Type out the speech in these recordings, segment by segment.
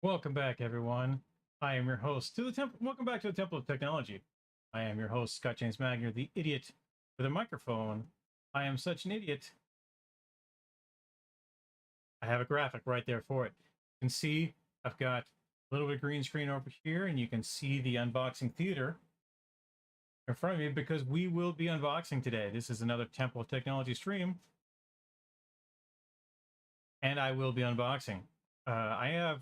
Welcome back, everyone. I am your host to the temple. Welcome back to the Temple of Technology. I am your host, Scott James Magner, the idiot with a microphone. I am such an idiot. I have a graphic right there for it. You can see I've got a little bit of green screen over here, and you can see the unboxing theater in front of me because we will be unboxing today. This is another Temple of Technology stream, and I will be unboxing. I have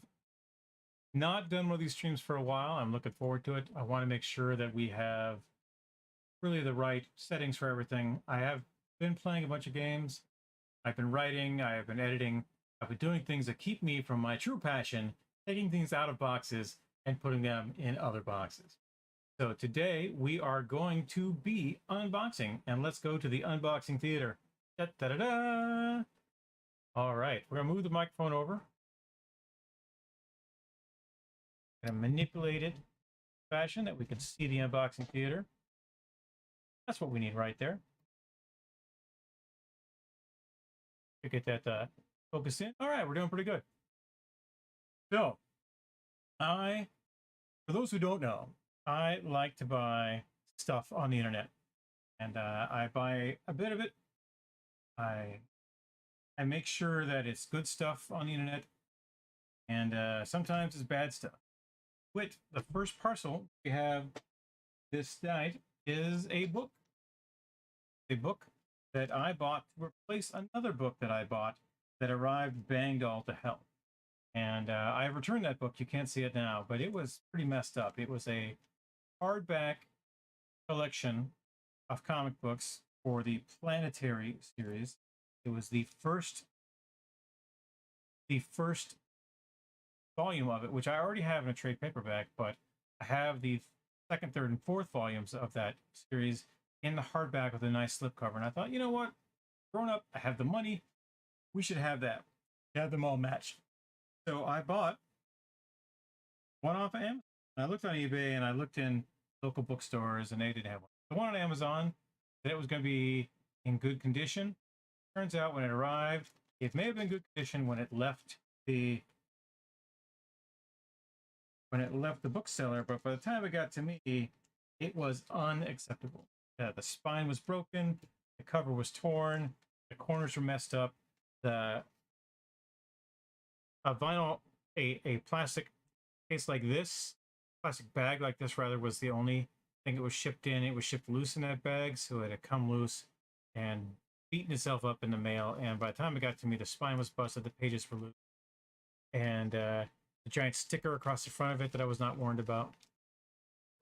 not done one of these streams for a while. I'm looking forward to it. I want to make sure that we have really the right settings for everything. I have been playing a bunch of games. I've been writing. I have been editing. I've been doing things that keep me from my true passion, taking things out of boxes and putting them in other boxes. So today we are going to be unboxing, and let's go to the unboxing theater. Da, da, da, da. All right, we're gonna move the microphone over. Gonna manipulate it fashion that we can see the unboxing theater. That's what we need right there to get that focus in. All right, we're doing pretty good. So, for those who don't know, I like to buy stuff on the internet, and I buy a bit of it. I I make sure that it's good stuff on the internet, and sometimes it's bad stuff. With the first parcel we have this night is a book that I bought to replace another book that I bought that arrived banged all to hell. And I returned that book. You can't see it now, but it was pretty messed up. It was a hardback collection of comic books for the Planetary series. It was the first volume of it, which I already have in a trade paperback, but I have the second, third, and fourth volumes of that series in the hardback with a nice slipcover. And I thought, you know what? Grown up, I have the money. We should have that. Have them all matched. So I bought one off of Amazon. I looked on eBay and I looked in local bookstores and they didn't have one. The one on Amazon that it was going to be in good condition. Turns out when it arrived, it may have been good condition the when it left the bookseller, but by the time it got to me, it was unacceptable. The spine was broken, the cover was torn, the corners were messed up, the a vinyl a plastic case like this, plastic bag like this rather, was the only thing it was shipped in. It was shipped loose in that bag, so it had come loose and beaten itself up in the mail. And by the time it got to me, the spine was busted, the pages were loose, and the giant sticker across the front of it that I was not warned about.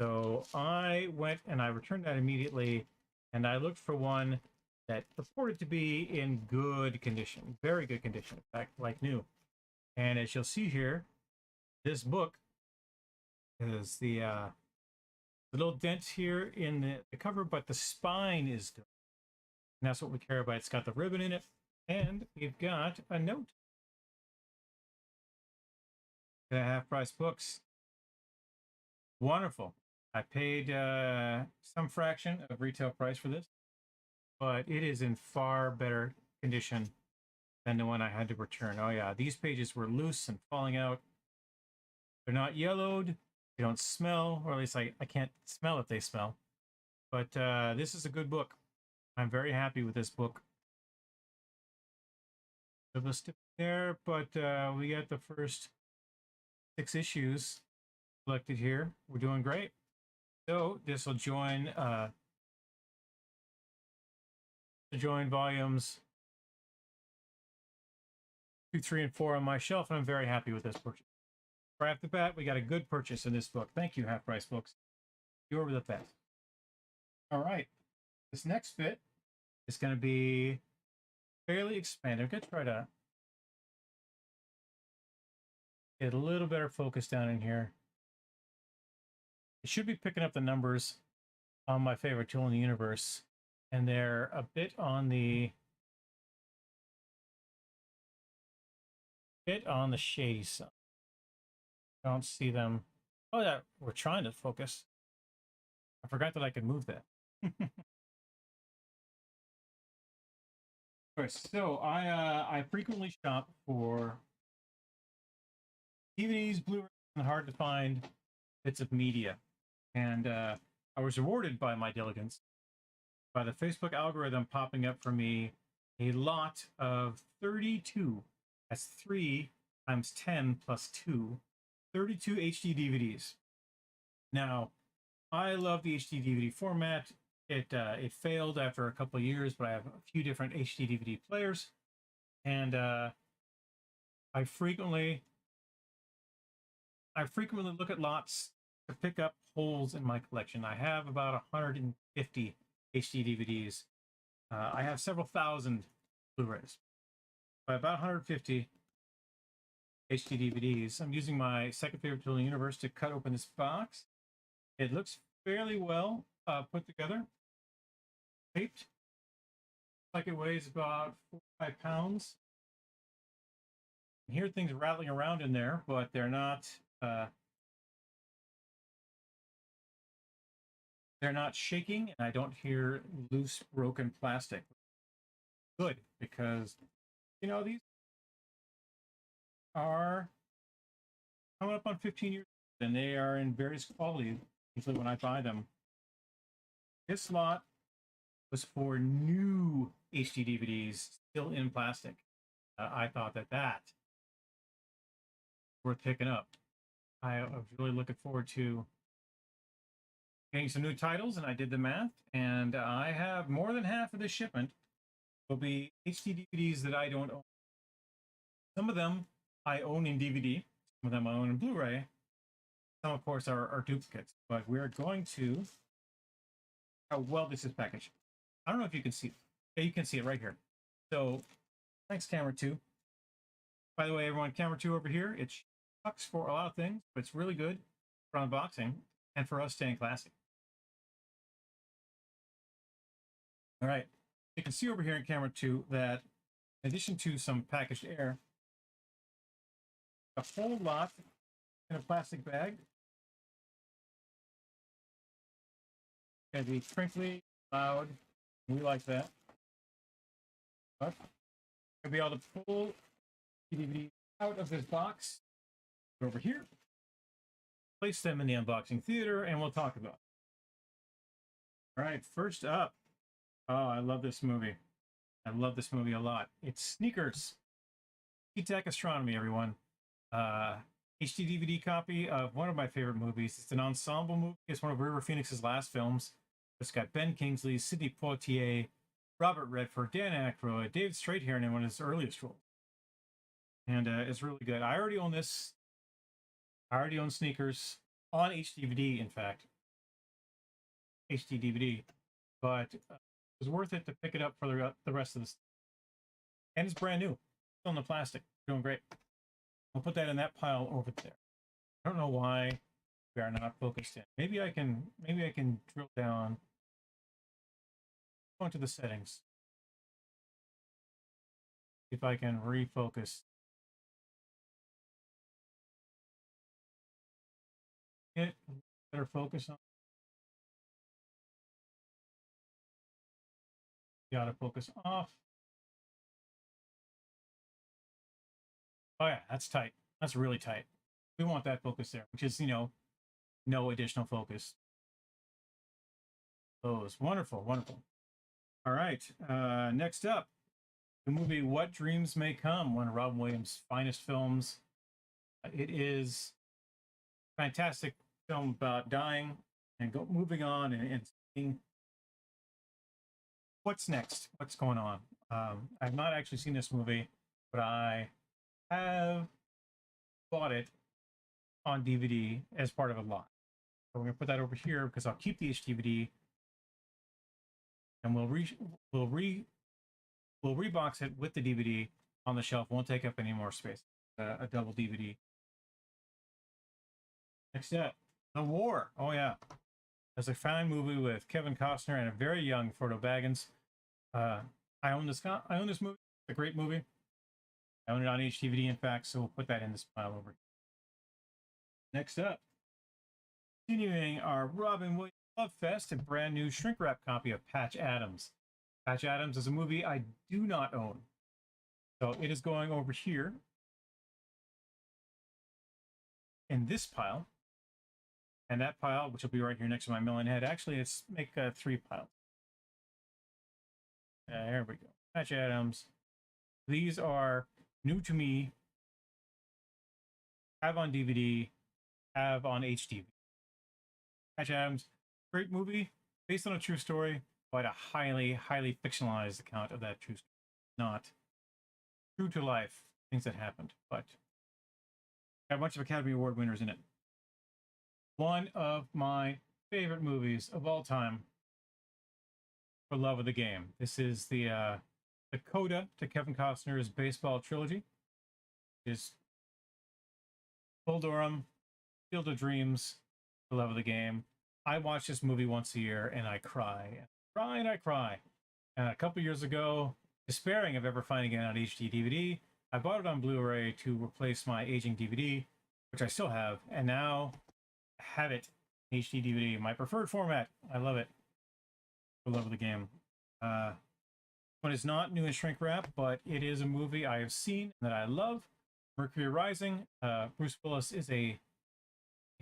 So I went and I returned that immediately, and I looked for one that purported to be in good condition, very good condition, in fact, like new. And as you'll see here, this book is the little dent here in the cover, but the spine is good. And that's what we care about. It's got the ribbon in it, and we've got a note. The half price books. Wonderful. I paid some fraction of retail price for this, but it is in far better condition than the one I had to return. Oh yeah, these pages were loose and falling out. They're not yellowed. They don't smell, or at least I can't smell if they smell. But this is a good book. I'm very happy with this book. It was there, but we got the first 6 issues selected here. We're doing great. So this will join volumes 2, 3, and 4 on my shelf, and I'm very happy with this purchase. Right off the bat, we got a good purchase in this book. Thank you, Half Price Books. You were the best. All right, this next bit is going to be fairly expanded. I'm going to try to get a little better focus down in here. It should be picking up the numbers on my favorite tool in the universe, and they're a bit on the shady side. I don't see them. Oh yeah, we're trying to focus. I forgot that I could move that. So I frequently shop for DVDs, Blu-rays, and hard to find bits of media. And I was rewarded by my diligence by the Facebook algorithm popping up for me a lot of 32. That's 3 times 10 plus 2, 32 HD DVDs. Now, I love the HD DVD format. It failed after a couple of years, but I have a few different HD DVD players, and I frequently look at lots to pick up holes in my collection. I have about 150 HD DVDs. I have several thousand Blu-rays. By about 150 HD DVDs, I'm using my second favorite tool in the universe to cut open this box. It looks fairly well put together, taped, like it weighs about 4 or 5 pounds. I hear things rattling around in there, but they're not shaking, and I don't hear loose, broken plastic. Good, because these are coming up on 15 years, and they are in various qualities. Usually, when I buy them, this lot was for new HD DVDs, still in plastic. I thought that worth picking up. I was really looking forward to getting some new titles, and I did the math, and I have more than half of this shipment will be HD DVDs that I don't own. Some of them I own in DVD, some of them I own in Blu-ray. Some, of course, are duplicates, but we're going to how well this is packaged. I don't know if you can see it. Yeah, you can see it right here. So, thanks, Camera 2. By the way, everyone, Camera 2 over here, it sucks for a lot of things, but it's really good for unboxing and for us staying classy. All right. You can see over here in Camera 2 that in addition to some packaged air, a whole lot in a plastic bag. It's going to be crinkly, loud. We like that. But we'll be able to pull the DVD out of this box over here, place them in the unboxing theater, and we'll talk about it. All right, first up. Oh, I love this movie. I love this movie a lot. It's Sneakers. E-Tech Astronomy, everyone. HD DVD copy of one of my favorite movies. It's an ensemble movie. It's one of River Phoenix's last films. It's got Ben Kingsley, Sidney Poitier, Robert Redford, Dan Aykroyd, David Strathairn in one of his earliest roles. And it's really good. I already own this. I already own Sneakers on HDVD, in fact. HD DVD. But it was worth it to pick it up for the rest of this. And it's brand new. Still in the plastic. Doing great. I'll put that in that pile over there. I don't know why we are not focused in. Maybe I can drill down. Go into the settings. See if I can refocus. Get better focus on. Gotta focus off. Oh yeah, that's tight. That's really tight. We want that focus there, which is, no additional focus. Those wonderful, wonderful. All right, next up, the movie What Dreams May Come, one of Robin Williams' finest films. It is a fantastic film about dying and moving on and seeing what's next, what's going on. I've not actually seen this movie, but I have bought it on DVD as part of a lot. So we're gonna put that over here because I'll keep the HDVD, and we'll rebox it with the DVD on the shelf. Won't take up any more space. A double DVD. Next up, The War. Oh yeah, it's a fine movie with Kevin Costner and a very young Frodo Baggins. I own this movie. It's a great movie. I own it on HDVD, in fact, so we'll put that in this pile over here. Next up, continuing our Robin Williams Love Fest, a brand new shrink wrap copy of Patch Adams. Patch Adams is a movie I do not own. So it is going over here. in this pile. And that pile, which will be right here next to my melon head, actually, let's make 3 piles. There we go. Patch Adams. These are new to me. Have on DVD, have on HD. Patch Adams, great movie, based on a true story, but a highly, highly fictionalized account of that true story. Not true to life, things that happened, but got a bunch of Academy Award winners in it. One of my favorite movies of all time, for love of the game. This is the coda to Kevin Costner's baseball trilogy. Is Bull Durham, Field of Dreams, for love of the game. I watch this movie once a year and I cry and cry and I cry. And a couple years ago, despairing of ever finding it on HD DVD, I bought it on Blu-ray to replace my aging DVD, which I still have, and now have it HD DVD, my preferred format. I love it. For love of the game. One is not new in shrink wrap, but it is a movie I have seen that I love. Mercury Rising. Bruce Willis is a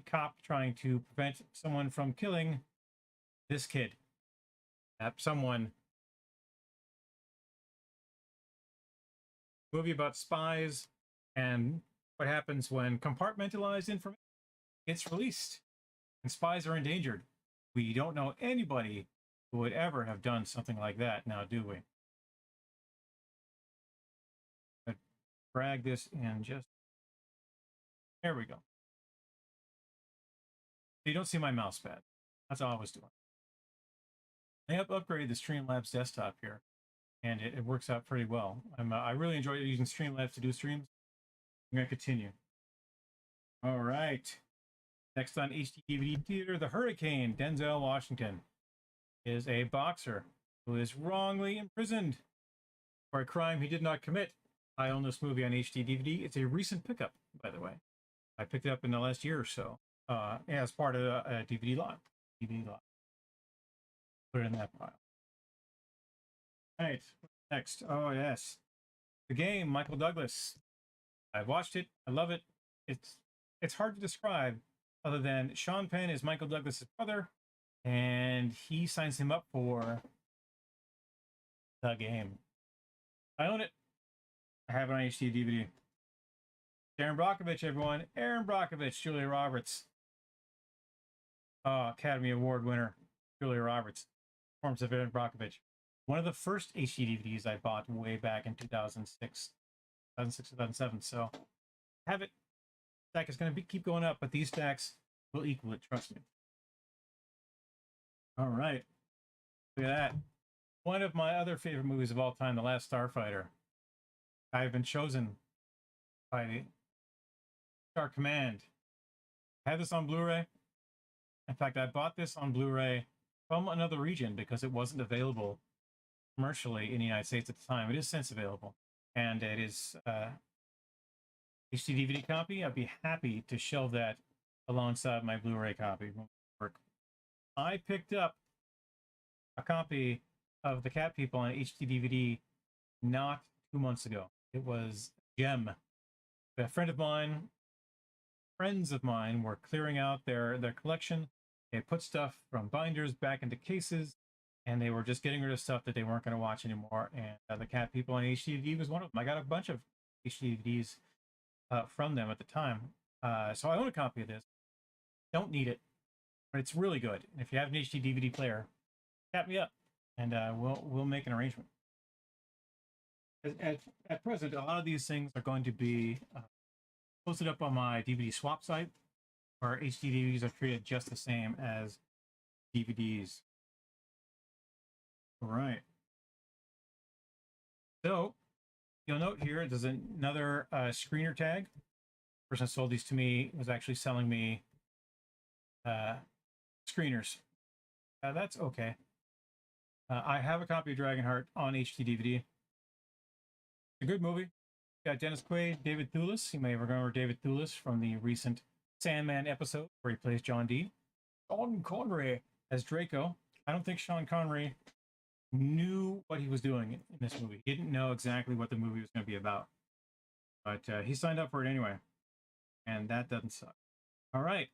cop trying to prevent someone from killing this kid. Someone. Movie about spies and what happens when compartmentalized information gets released and spies are endangered. We don't know anybody who would ever have done something like that now, do we? But drag this in just... There we go. You don't see my mouse pad. That's all I was doing. I have upgraded the Streamlabs desktop here, and it works out pretty well. I really enjoy using Streamlabs to do streams. I'm going to continue. All right. Next on HD DVD Theater, The Hurricane. Denzel Washington is a boxer who is wrongly imprisoned for a crime he did not commit. I own this movie on HD DVD. It's a recent pickup, by the way. I picked it up in the last year or so as part of a DVD lot. Put it in that pile. All right, next. Oh, yes. The Game, Michael Douglas. I've watched it. I love it. It's hard to describe other than Sean Penn is Michael Douglas's brother, and he signs him up for The Game. I own it. I have it on HD DVD. Aaron Brockovich, everyone. Aaron Brockovich, Julia Roberts. Academy Award winner, Julia Roberts. Performance of Aaron Brockovich. One of the first HD DVDs I bought way back in 2007. So have it. Stack is going to keep going up, but these stacks will equal it. Trust me. All right. Look at that. One of my other favorite movies of all time, The Last Starfighter. I have been chosen by Star Command. I have this on Blu-ray. In fact, I bought this on Blu-ray from another region because it wasn't available commercially in the United States at the time. It is since available, and it is HD DVD copy. I'd be happy to shelve that alongside my Blu-ray copy. I picked up a copy of The Cat People on HD DVD not 2 months ago. It was a gem. A friends of mine were clearing out their collection. They put stuff from binders back into cases, and they were just getting rid of stuff that they weren't going to watch anymore. And The Cat People on HD was one of them. I got a bunch of HD DVDs from them at the time. So I own a copy of this. Don't need it, but it's really good. And if you have an HD DVD player, tap me up, and we'll make an arrangement. At present, a lot of these things are going to be posted up on my DVD swap site, where HD DVDs are treated just the same as DVDs. All right. So you'll note here there's another screener tag. The person who sold these to me was actually selling me screeners. That's okay. I have a copy of Dragonheart on HD DVD. A good movie. Got Dennis Quaid, David Thewlis. You may remember David Thewlis from the recent Sandman episode where he plays John D. Sean Connery as Draco. I don't think Sean Connery knew what he was doing in this movie. He didn't know exactly what the movie was going to be about. But he signed up for it anyway. And that doesn't suck. All right.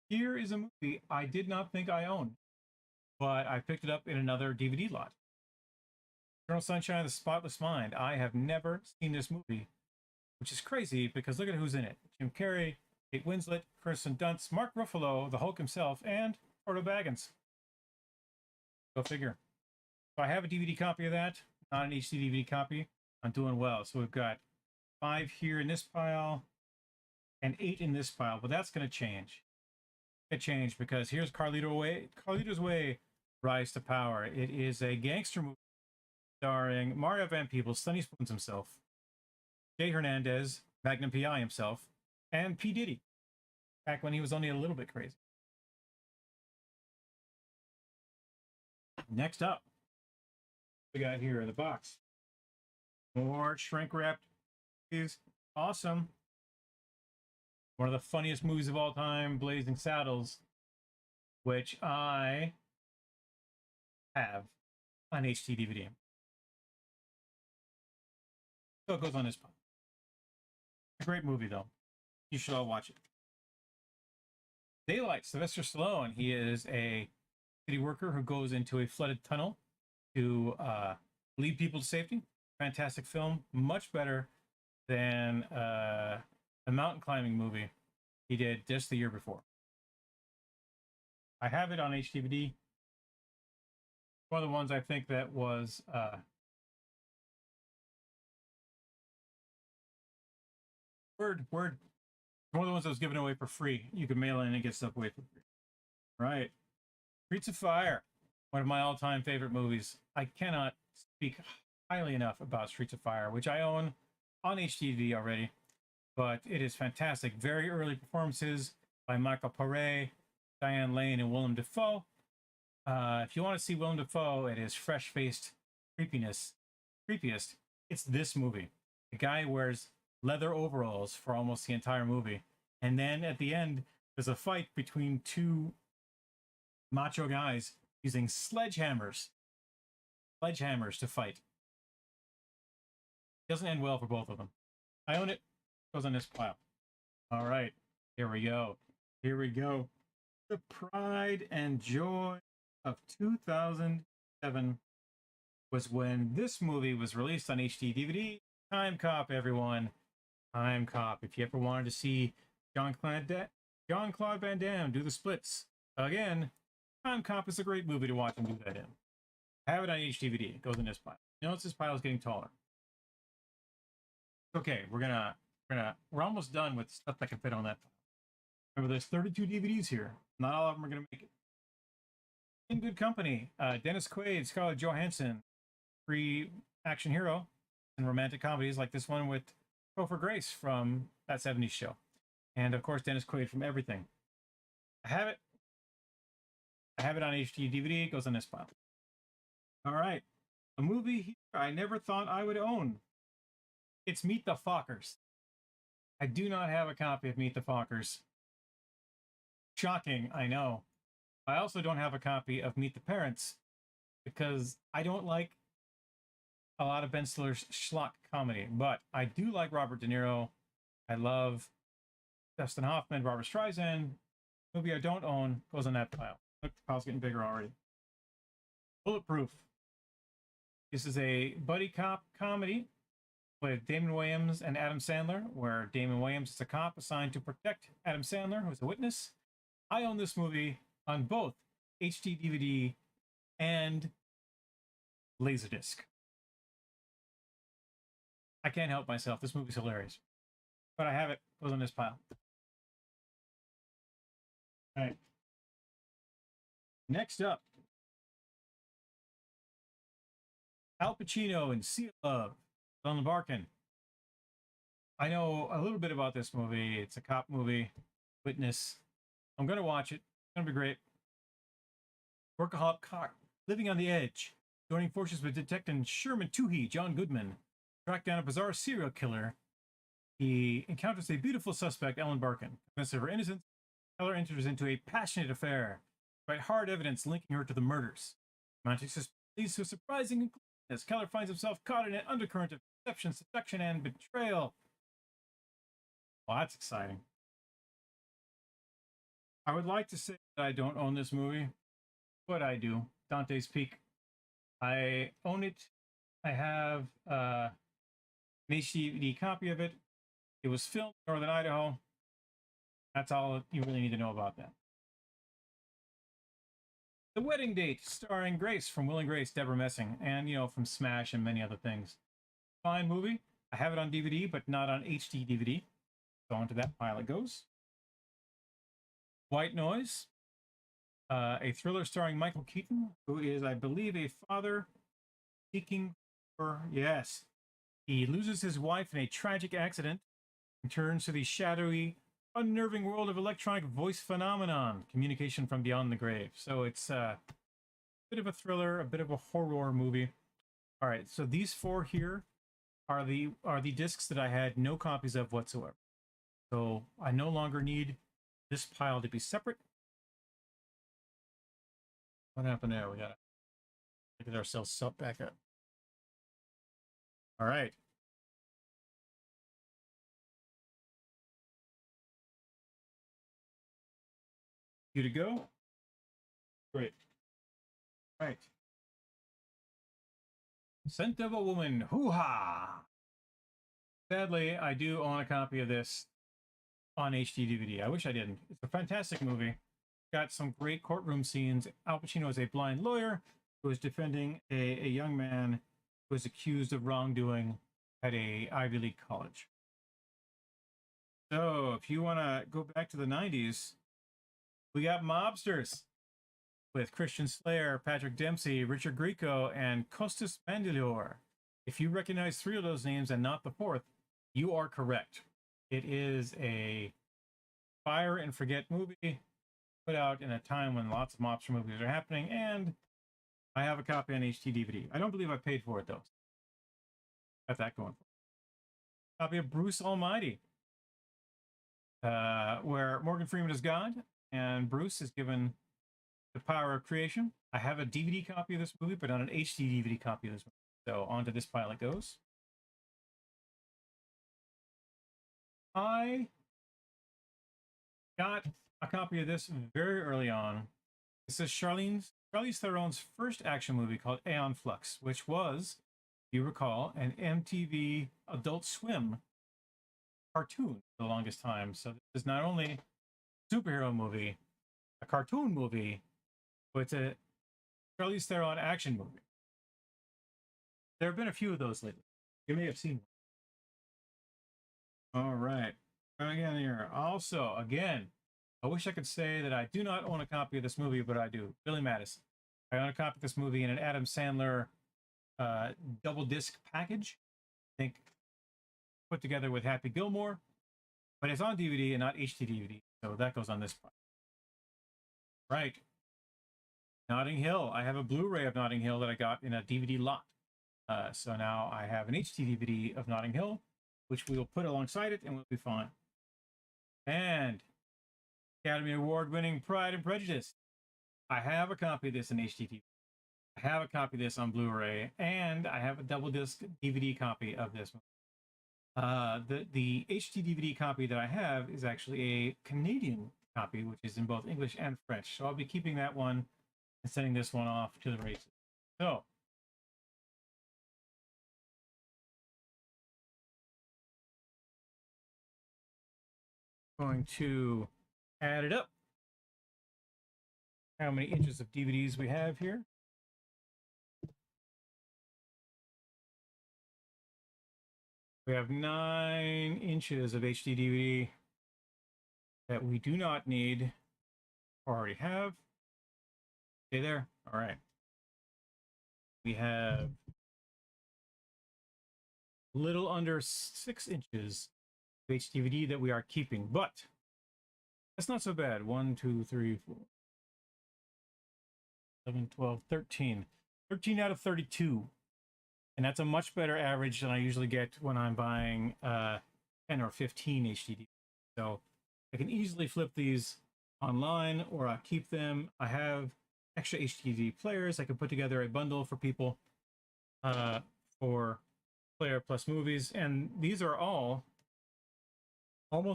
Here is a movie I did not think I owned, but I picked it up in another DVD lot. Eternal Sunshine of the Spotless Mind. I have never seen this movie, which is crazy because look at who's in it. Jim Carrey, Kate Winslet, Kirsten Dunst, Mark Ruffalo, the Hulk himself, and Frodo Baggins. Go figure. So I have a DVD copy of that, not an HD DVD copy. I'm doing well. So we've got 5 here in this pile and 8 in this pile, but that's going to change. It changed because here's Carlito's Way, Rise to Power. It is a gangster movie starring Mario Van Peebles, Sonny Spoons himself, Jay Hernandez, Magnum PI himself, and P. Diddy, back when he was only a little bit crazy. Next up, we got here in the box. More shrink wrapped movies. Awesome. One of the funniest movies of all time, Blazing Saddles, which I have on HD DVD. So it goes on this pile. A great movie, though. You should all watch it. Daylight, Sylvester Stallone. He is a city worker who goes into a flooded tunnel to lead people to safety. Fantastic film. Much better than a mountain climbing movie he did just the year before. I have it on HDVD. One of the ones I think that was word. One of the ones that was given away for free. You can mail in and get stuff away for free. Right. Streets of Fire. One of my all-time favorite movies. I cannot speak highly enough about Streets of Fire, which I own on HDV already. But it is fantastic. Very early performances by Michael Paré, Diane Lane, and Willem Dafoe. If you want to see Willem Dafoe at his fresh-faced creepiest, it's this movie. The guy wears leather overalls for almost the entire movie. And then at the end, there's a fight between 2 macho guys using sledgehammers to fight. Doesn't end well for both of them. I own it. Goes on this pile. All right. Here we go. The pride and joy of 2007 was when this movie was released on HD DVD. Time Cop, everyone. Time Cop. If you ever wanted to see Jean-Claude Van Damme do the splits again, Time Cop is a great movie to watch and do that in. Have it on HDVD. It goes in this pile. Notice this pile is getting taller. Okay, we're almost done with stuff that can fit on that pile. Remember, there's 32 DVDs here. Not all of them are going to make it. In Good Company, Dennis Quaid, Scarlett Johansson, free action hero and romantic comedies like this one with Topher Grace from That 70s Show. And of course, Dennis Quaid from Everything. I have it on HD DVD. It goes on this pile. All right. A movie here I never thought I would own. It's Meet the Fockers. I do not have a copy of Meet the Fockers. Shocking, I know. I also don't have a copy of Meet the Parents because I don't like a lot of Ben Stiller's schlock comedy, but I do like Robert De Niro. I love Dustin Hoffman, Barbra Streisand. Movie I don't own goes on that pile. Look, the pile's getting bigger already. Bulletproof. This is a buddy cop comedy with Damon Wayans and Adam Sandler, where Damon Wayans is a cop assigned to protect Adam Sandler, who's a witness. I own this movie on both HD DVD and Laserdisc. I can't help myself. This movie's hilarious. But I have it. It goes on this pile. All right. Next up, Al Pacino in Sea of Love, Ellen Barkin. I know a little bit about this movie. It's a cop movie, Witness. I'm going to watch it. It's going to be great. Workaholic cop living on the edge, joining forces with Detective Sherman Toohey, John Goodman, track down a bizarre serial killer. He encounters a beautiful suspect, Ellen Barkin. Convinced of her innocence, Keller enters into a passionate affair, despite hard evidence linking her to the murders. Romantic leads to a surprising conclusion as Keller finds himself caught in an undercurrent of deception, seduction, and betrayal. Well, that's exciting. I would like to say that I don't own this movie, but I do. Dante's Peak. I own it. I have an HD copy of it. It was filmed in Northern Idaho. That's all you really need to know about that. The Wedding Date, starring Grace from Will and Grace, Deborah Messing, and, from Smash and many other things. Fine movie. I have it on DVD, but not on HD DVD. So onto that pile it goes. White Noise, a thriller starring Michael Keaton, who is, I believe, a father seeking for, yes, he loses his wife in a tragic accident and turns to the shadowy, unnerving world of electronic voice phenomenon, communication from beyond the grave. So it's a bit of a thriller, a bit of a horror movie. All right, so these four here are the discs that I had no copies of whatsoever. So I no longer need this pile to be separate. What happened there? We gotta get ourselves back up. All right. You to go? Great. All right. Scent of a Woman. Hoo-ha! Sadly, I do own a copy of this on HD DVD. I wish I didn't. It's a fantastic movie. Got some great courtroom scenes. Al Pacino is a blind lawyer who is defending a young man who is accused of wrongdoing at a Ivy League college. So if you want to go back to the 90s, we got Mobsters with Christian Slayer, Patrick Dempsey, Richard Grieco, and Costas Mandylor. If you recognize three of those names and not the fourth, you are correct. It is a fire and forget movie put out in a time when lots of mobster movies are happening, and I have a copy on HD DVD. I don't believe I paid for it, though. Got that going for me. Copy of Bruce Almighty, where Morgan Freeman is God, and Bruce is given the power of creation. I have a DVD copy of this movie, but not an HD DVD copy of this movie. So onto this pile it goes. I got a copy of this very early on. This is Charlize Theron's first action movie called Aeon Flux, which was, if you recall, an MTV Adult Swim cartoon for the longest time. So this is not only a superhero movie, a cartoon movie, but it's a Charlize Theron action movie. There have been a few of those lately. You may have seen one. All right. Again here. Also, again, I wish I could say that I do not own a copy of this movie, but I do. Billy Madison. I own a copy of this movie in an Adam Sandler double disc package. I think put together with Happy Gilmore, but it's on DVD and not HD DVD, so that goes on this part. Right. Notting Hill. I have a Blu-ray of Notting Hill that I got in a DVD lot. So now I have an HD DVD of Notting Hill, which we will put alongside it and we'll be fine. And Academy Award winning Pride and Prejudice. I have a copy of this in HD. I have a copy of this on Blu-ray, and I have a double disc DVD copy of this. The HD DVD copy that I have is actually a Canadian copy, which is in both English and French. So I'll be keeping that one and sending this one off to the races. So going to add it up. How many inches of DVDs we have here? We have 9 inches of HD DVD that we do not need or already have. Stay there. All right. We have a little under 6 inches of HDVD that we are keeping, but that's not so bad. 1, 2, 3, 4, 7, 12, 13. 13 out of 32. And that's a much better average than I usually get when I'm buying 10 or 15 HDD. So I can easily flip these online or I keep them. I have extra HDD players. I can put together a bundle for people for Player Plus movies. And these are almost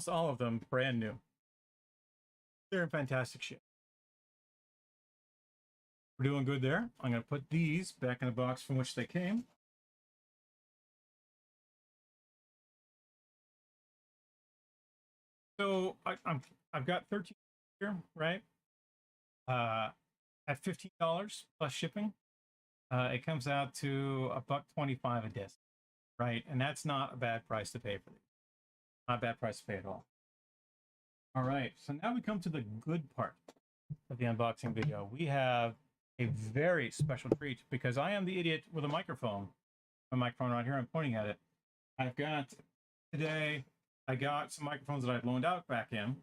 all of them, brand new. They're in fantastic shape. We're doing good there. I'm going to put these back in the box from which they came. So I've got 13 here, right? At $15 plus shipping, it comes out to $1.25 a disc, right? And that's not a bad price to pay for these. Not a bad price to pay at all. All right, so now we come to the good part of the unboxing video. We have a very special treat because I am the idiot with a microphone. My microphone right here, I'm pointing at it. I've got today, I got some microphones that I've loaned out back in. I'm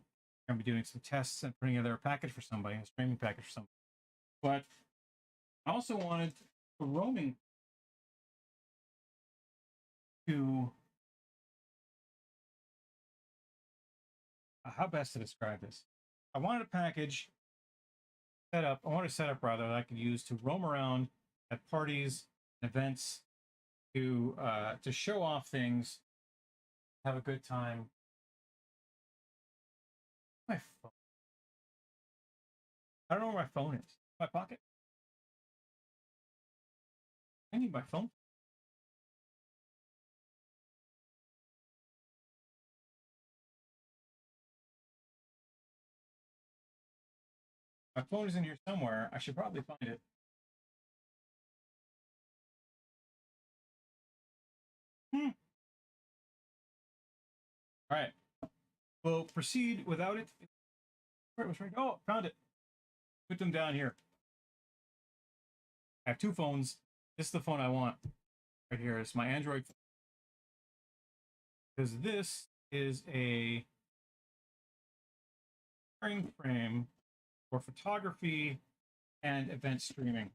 going to be doing some tests and putting together a package for somebody, a streaming package for somebody. But I also wanted a roaming to, how best to describe this? I wanted a package set up, I wanted a setup rather that I could use to roam around at parties, events, to show off things, have a good time. My phone. I don't know where my phone is. My pocket. I need my phone. My phone is in here somewhere. I should probably find it. All right. We'll proceed without it. Where it was right. Oh, found it. Put them down here. I have two phones. This is the phone I want. Right here. It's my Android phone. Because this is a frame for photography and event streaming.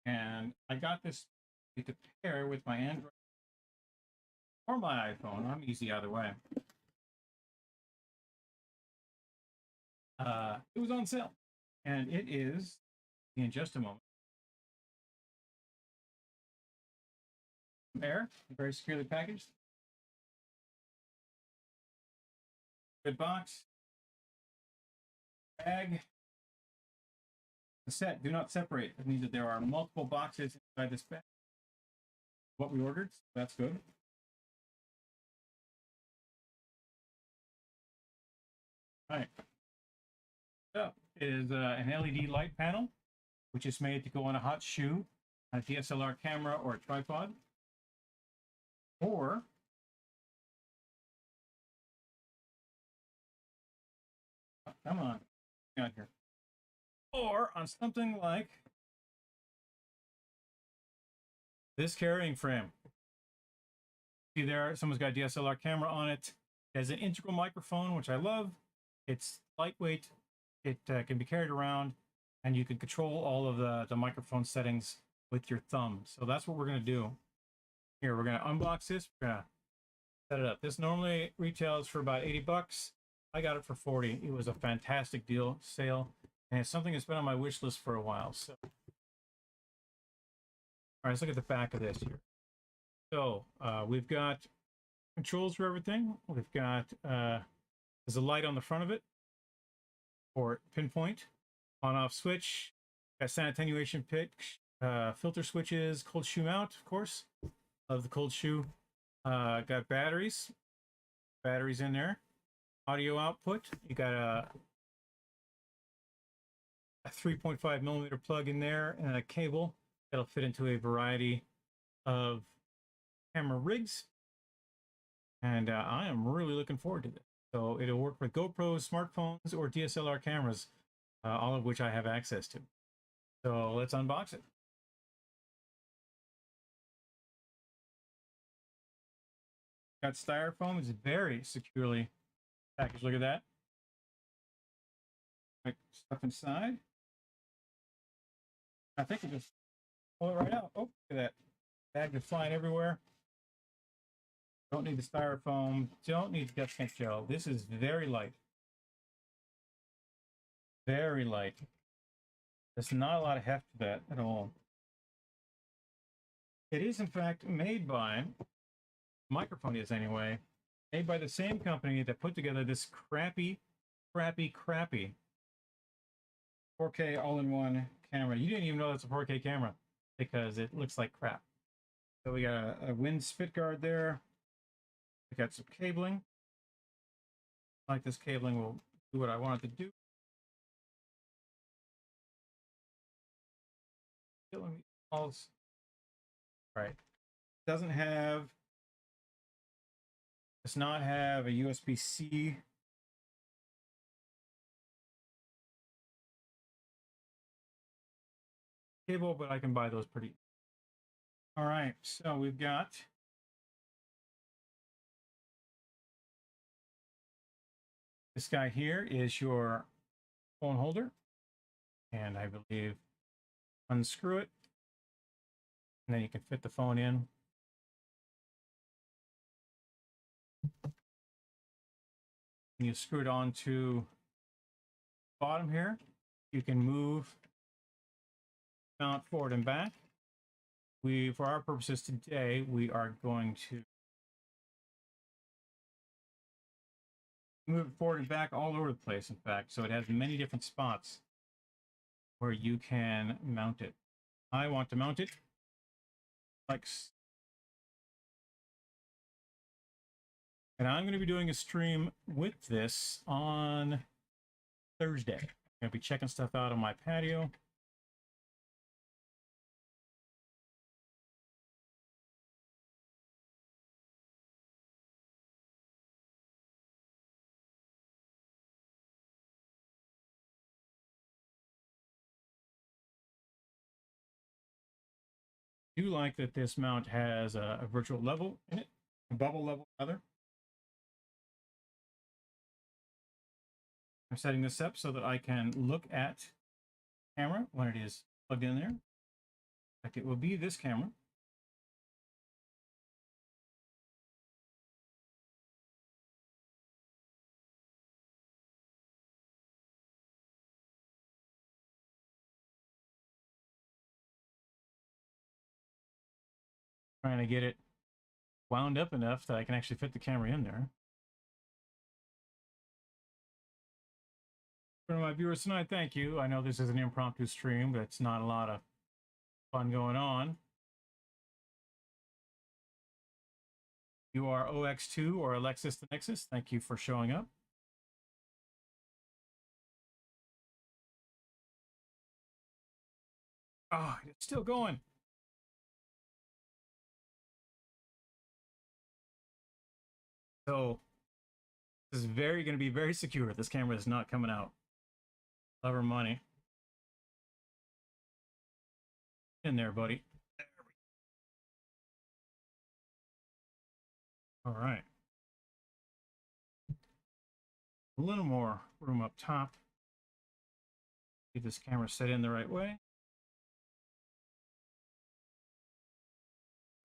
And I got this to pair with my Android or my iPhone. I'm easy either way. It was on sale, and it is in just a moment. There, very securely packaged. Good box. Bag. The set, do not separate. That means that there are multiple boxes inside this bag. What we ordered, so that's good. All right. So is an LED light panel, which is made to go on a hot shoe, a DSLR camera, or a tripod. Or come on, get out here. Or on something like this carrying frame. See there, someone's got a DSLR camera on it. It has an integral microphone, which I love. It's lightweight. It can be carried around, and you can control all of the microphone settings with your thumb. So that's what we're going to do. Here, we're going to unbox this. We're going to set it up. This normally retails for about 80 bucks. I got it for 40. It was a fantastic deal, sale, and it's something that's been on my wish list for a while. So, all right, let's look at the back of this here. So we've got controls for everything. We've got there's a light on the front of it for pinpoint, on-off switch, got sound attenuation pitch, filter switches, cold shoe mount, of course. Love the cold shoe. Got batteries in there. Audio output. You got a 3.5 millimeter plug in there and a cable that'll fit into a variety of camera rigs. And I am really looking forward to this. So it'll work with GoPros, smartphones, or DSLR cameras, all of which I have access to. So let's unbox it. Got styrofoam. It's very securely packaged. Look at that. Like stuff inside. I think it just pull it right out. Oh, look at that. Bag is flying everywhere. Don't need the styrofoam. Don't need the Dutch Kent gel. This is very light. Very light. There's not a lot of heft to that at all. It is, in fact, made by, microphone is anyway, made by the same company that put together this crappy 4K all-in-one camera. You didn't even know that's a 4K camera because it looks like crap. So we got a wind spit guard there. We got some cabling. Like this cabling will do what I want it to do. Right. Doesn't have, does not have a USB-C cable, but I can buy those pretty. All right, so we've got this guy here is your phone holder, and I believe unscrew it, and then you can fit the phone in. And you screw it onto the bottom here. You can move mount forward and back. For our purposes today, we are going to move it forward and back all over the place, in fact. So it has many different spots where you can mount it. I want to mount it like, and I'm going to be doing a stream with this on Thursday. I'm going to be checking stuff out on my patio. I do like that this mount has a virtual level in it, a bubble level rather. I'm setting this up so that I can look at camera when it is plugged in there. Like it will be this camera. Trying to get it wound up enough that I can actually fit the camera in there. For my viewers tonight, thank you. I know this is an impromptu stream, but it's not a lot of fun going on. You are OX2 or Alexis the Nexus. Thank you for showing up. Oh, it's still going. So this is going to be very secure. This camera is not coming out. Love her money. In there, buddy. All right. A little more room up top. Get this camera set in the right way.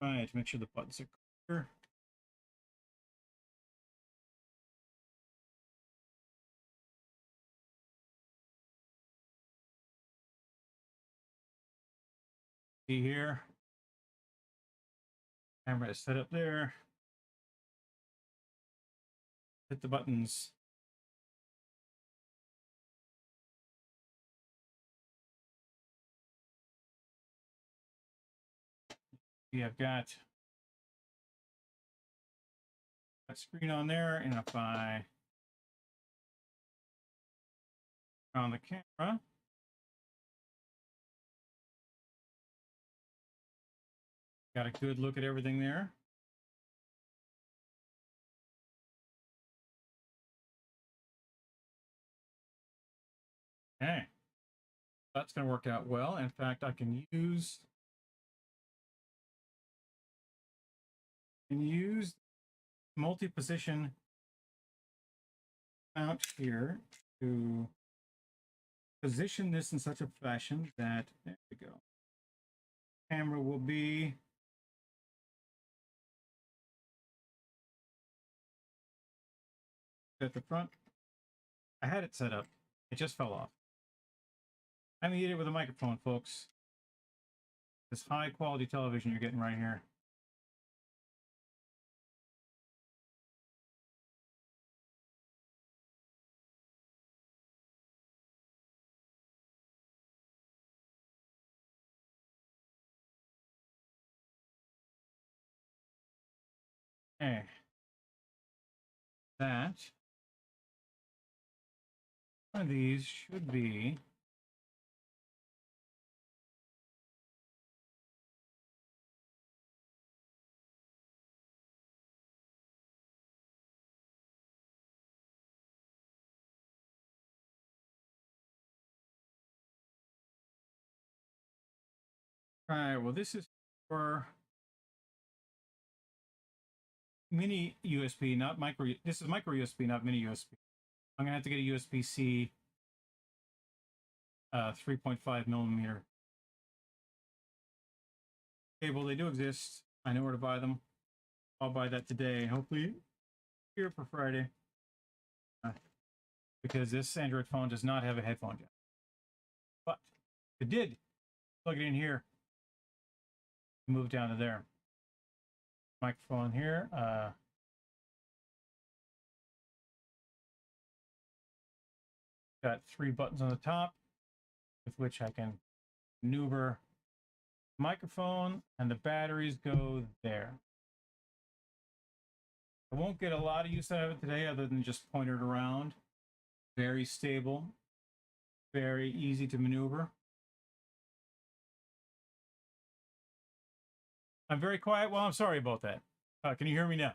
All right, to make sure the buttons are clear. See here. Camera is set up there. Hit the buttons. We have got that screen on there, and if I turn on the camera, got a good look at everything there. Okay, that's going to work out well. In fact, I can use multi-position mount here to position this in such a fashion that, there we go, camera will be at the front. I had it set up. It just fell off. I'm the idiot with a microphone, folks. This high quality television you're getting right here. Okay. That. One of these should be. All right, well, this is for mini USB, not micro. This is micro USB, not mini USB. I'm gonna have to get a USB-C 3.5 millimeter cable. They do exist. I know where to buy them. I'll buy that today. Hopefully here for Friday. Because this Android phone does not have a headphone jack. But it did. Plug it in here. Move down to there. Microphone here. Got 3 buttons on the top with which I can maneuver the microphone, and the batteries go there. I won't get a lot of use out of it today other than just point it around. Very stable, very easy to maneuver. I'm very quiet. Well, I'm sorry about that. Can you hear me now?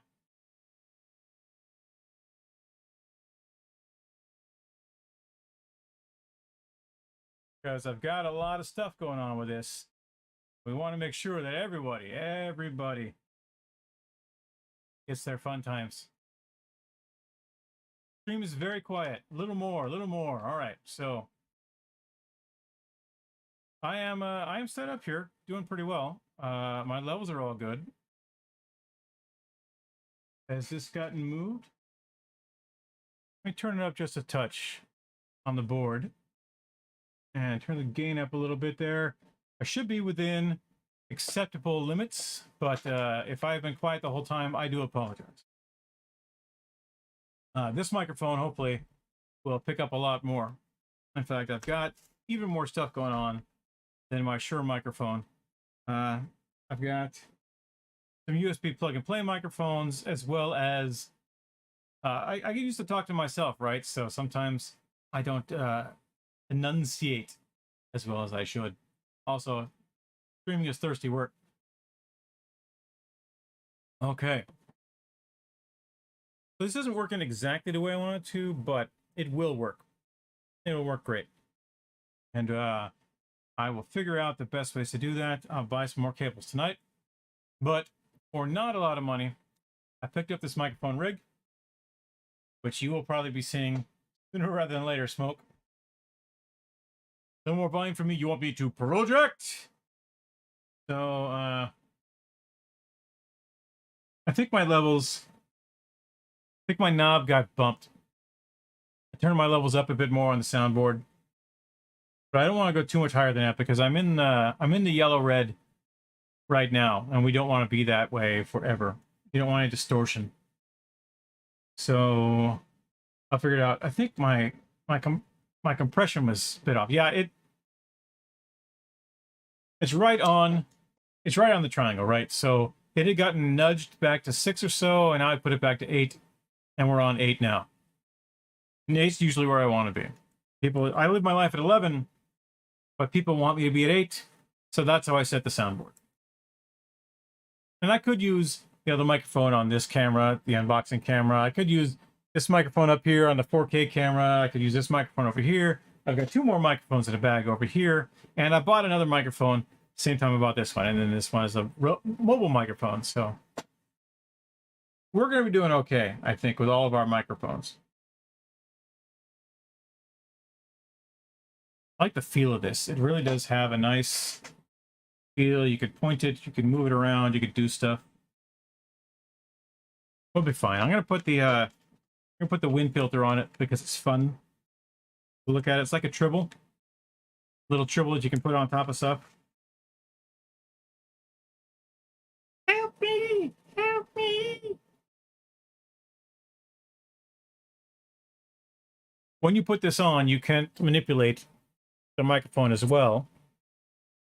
Because I've got a lot of stuff going on with this. We want to make sure that everybody gets their fun times. Stream is very quiet. A little more. All right. So I am set up here, doing pretty well. My levels are all good. Has this gotten moved? Let me turn it up just a touch on the board and turn the gain up a little bit there. I should be within acceptable limits, but if I've been quiet the whole time, I do apologize. This microphone hopefully will pick up a lot more. In fact, I've got even more stuff going on than my Shure microphone. I've got some USB plug-and-play microphones, as well as I get used to talk to myself, right? So sometimes I don't enunciate as well as I should. Also, streaming is thirsty work. Okay. So this isn't working exactly the way I want it to, but it will work. It will work great. And I will figure out the best ways to do that. I'll buy some more cables tonight. But for not a lot of money, I picked up this microphone rig, which you will probably be seeing sooner rather than later, Smoke. No more buying from me. You want me to project? So, I think my levels, I think my knob got bumped. I turned my levels up a bit more on the soundboard. But I don't want to go too much higher than that because I'm in the yellow-red right now, and we don't want to be that way forever. You don't want any distortion. So I'll figure it out. I think my compression was a bit off. Yeah, it's right on the triangle, right? So it had gotten nudged back to 6 or so, and now I put it back to 8, and we're on 8 now. And 8's usually where I want to be. I live my life at 11, but people want me to be at 8, so that's how I set the soundboard. And I could use the other microphone on this camera, the unboxing camera. I could use this microphone up here on the 4K camera. I could use this microphone over here. I've got 2 more microphones in a bag over here. And I bought another microphone same time I bought this one. And then this one is a mobile microphone. So we're going to be doing okay, I think, with all of our microphones. I like the feel of this. It really does have a nice feel. You could point it, you could move it around, you could do stuff. We'll be fine. I'm gonna put the wind filter on it because it's fun to look at. It's like a tribble, little tribble that you can put on top of stuff. Help me! Help me! When you put this on, you can manipulate the microphone as well,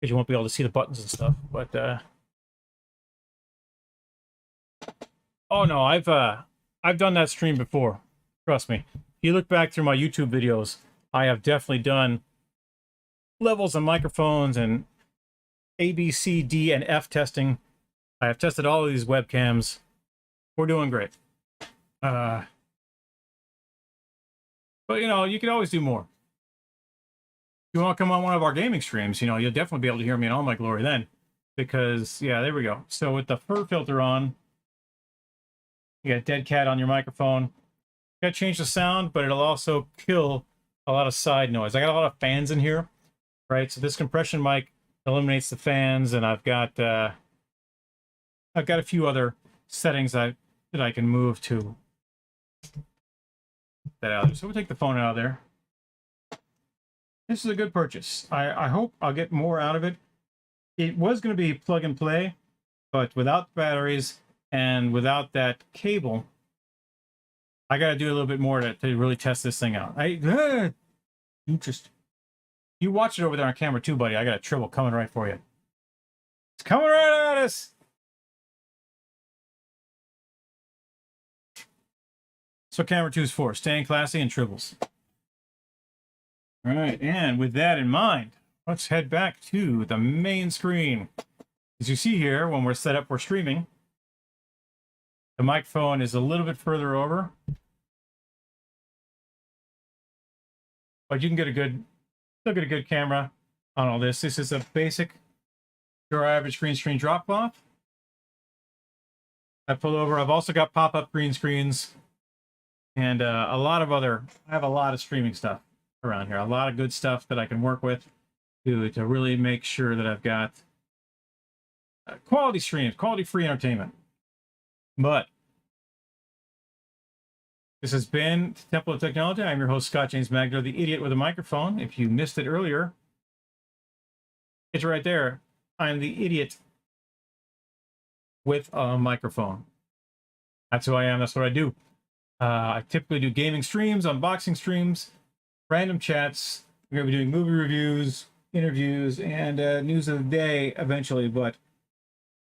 because you won't be able to see the buttons and stuff. But Oh no, I've done that stream before. Trust me. If you look back through my YouTube videos, I have definitely done levels on microphones and A, B, C, D, and F testing. I have tested all of these webcams. We're doing great. But you know, you can always do more. If you want to come on one of our gaming streams, you know, you'll definitely be able to hear me in all my glory then. Because, yeah, there we go. So with the fur filter on, you got dead cat on your microphone. You got to change the sound, but it'll also kill a lot of side noise. I got a lot of fans in here, right? So this compression mic eliminates the fans, and I've got a few other settings that I can move to that out of there. So we'll take the phone out of there. This is a good purchase. I hope I'll get more out of it. It was going to be plug and play, but without batteries and without that cable, I got to do a little bit more to really test this thing out. You watch it over there on camera too, buddy. I got a trouble coming right for you. It's coming right at us. So camera 2 is for staying classy and tribbles. All right, and with that in mind, let's head back to the main screen. As you see here, when we're set up for streaming, the microphone is a little bit further over, but you can get still get a good camera on all this. This is a basic, your average green screen drop cloth. I pull over. I've also got pop-up green screens and a lot of other. I have a lot of streaming stuff around here. A lot of good stuff that I can work with to really make sure that I've got quality streams, quality free entertainment. But this has been Temple of Technology. I'm your host, Scott James Magner, the idiot with a microphone. If you missed it earlier, it's right there. I'm the idiot with a microphone. That's who I am. That's what I do. I typically do gaming streams, unboxing streams, random chats. We're going to be doing movie reviews, interviews, and news of the day eventually. But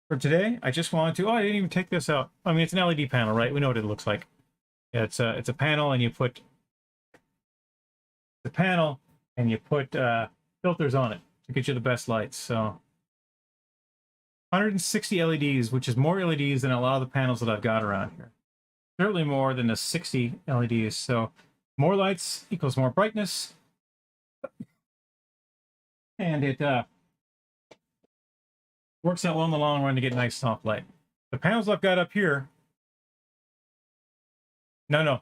for today, I just wanted to... Oh, I didn't even take this out. I mean, it's an LED panel, right? We know what it looks like. It's a panel, and you put the panel, and you put filters on it to get you the best lights. So 160 LEDs, which is more LEDs than a lot of the panels that I've got around here. Certainly more than the 60 LEDs. So more lights equals more brightness. And it works out well in the long run to get nice soft light. The panels I've got up here... No.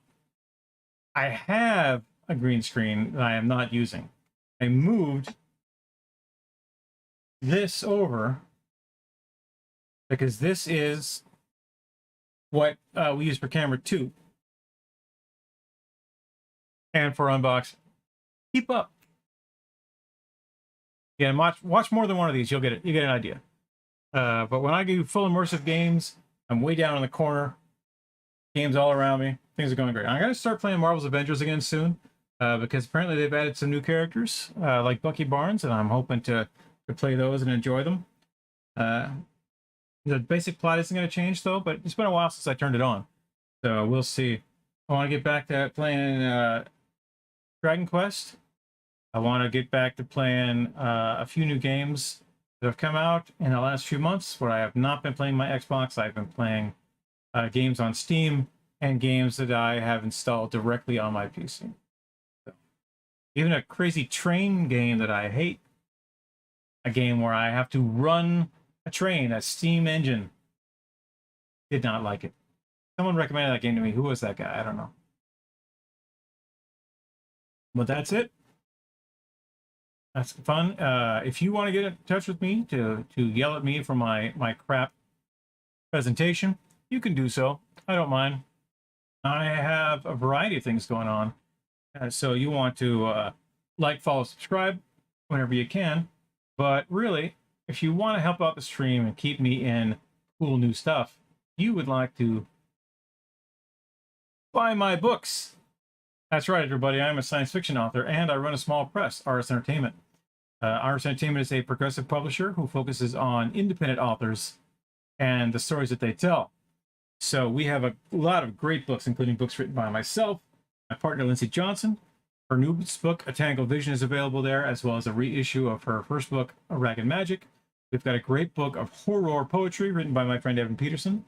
I have a green screen that I am not using. I moved this over because this is what we use for camera 2 and for unboxing. Keep up. Yeah, watch more than one of these. You get an idea. But when I do full immersive games, I'm way down in the corner. Games all around me. Things are going great. I'm gonna start playing Marvel's Avengers again soon because apparently they've added some new characters like Bucky Barnes, and I'm hoping to play those and enjoy them. The basic plot isn't going to change though, but it's been a while since I turned it on, so we'll see. I want to get back to playing Dragon Quest. I want to get back to playing a few new games that have come out in the last few months where I have not been playing my Xbox. I've been playing games on Steam and games that I have installed directly on my PC. So, even a crazy train game that I hate, a game where I have to run a train, a steam engine. Did not like it. Someone recommended that game to me. Who was that guy? I don't know. But that's it. That's fun. If you want to get in touch with me to yell at me for my crap presentation, you can do so. I don't mind. I have a variety of things going on. So you want to like, follow, subscribe whenever you can. But really, if you want to help out the stream and keep me in cool new stuff, you would like to buy my books. That's right, everybody. I'm a science fiction author, and I run a small press, RS Entertainment. RS Entertainment is a progressive publisher who focuses on independent authors and the stories that they tell. So we have a lot of great books, including books written by myself, my partner, Lindsay Johnson. Her newest book, A Tangled Vision, is available there, as well as a reissue of her first book, A Ragged Magic. We've got a great book of horror poetry written by my friend Evan Peterson.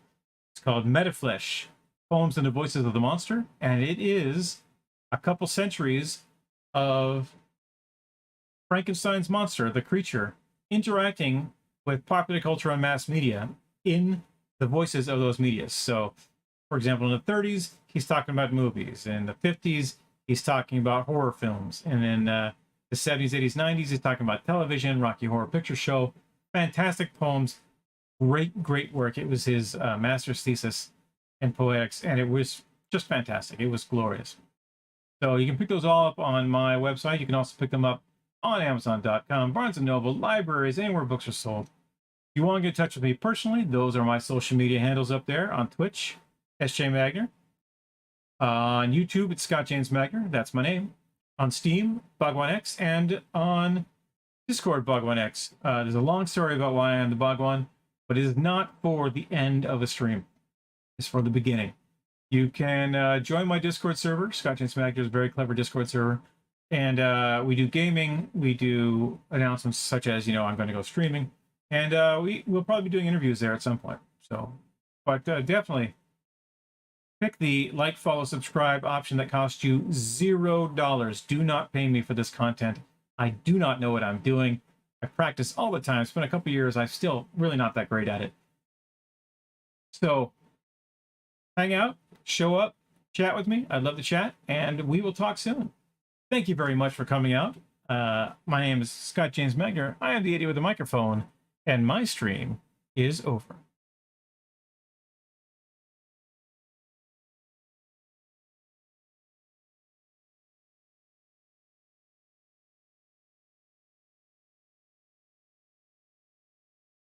It's called Metaflesh, Poems and the Voices of the Monster, and it is a couple centuries of Frankenstein's monster, the creature, interacting with popular culture and mass media in the voices of those media. So, for example, in the 30s, he's talking about movies. In the 50s, he's talking about horror films. And in the 70s, 80s, 90s, he's talking about television, Rocky Horror Picture Show. Fantastic poems. Great work. It was his master's thesis in poetics, and it was just fantastic. It was glorious. So you can pick those all up on my website. You can also pick them up on Amazon.com, Barnes & Noble, libraries, anywhere books are sold. If you want to get in touch with me personally, those are my social media handles up there. On Twitch, SJ Magner. On YouTube, it's Scott James Magner. That's my name. On Steam, Bhagwan-X, and on Discord, Bhagwan-X. There's a long story about why I'm the Bhagwan, but it is not for the end of a stream. It's for the beginning. You can join my Discord server. Scott James Magner is a very clever Discord server. And we do gaming. We do announcements such as, I'm going to go streaming. And we'll probably be doing interviews there at some point. So, but definitely pick the like, follow, subscribe option that costs you $0. Do not pay me for this content. I do not know what I'm doing. I practice all the time. It's been a couple years. I'm still really not that great at it. So hang out, show up, chat with me. I'd love to chat, and we will talk soon. Thank you very much for coming out. My name is Scott James Magner. I am the idiot with the microphone, and my stream is over.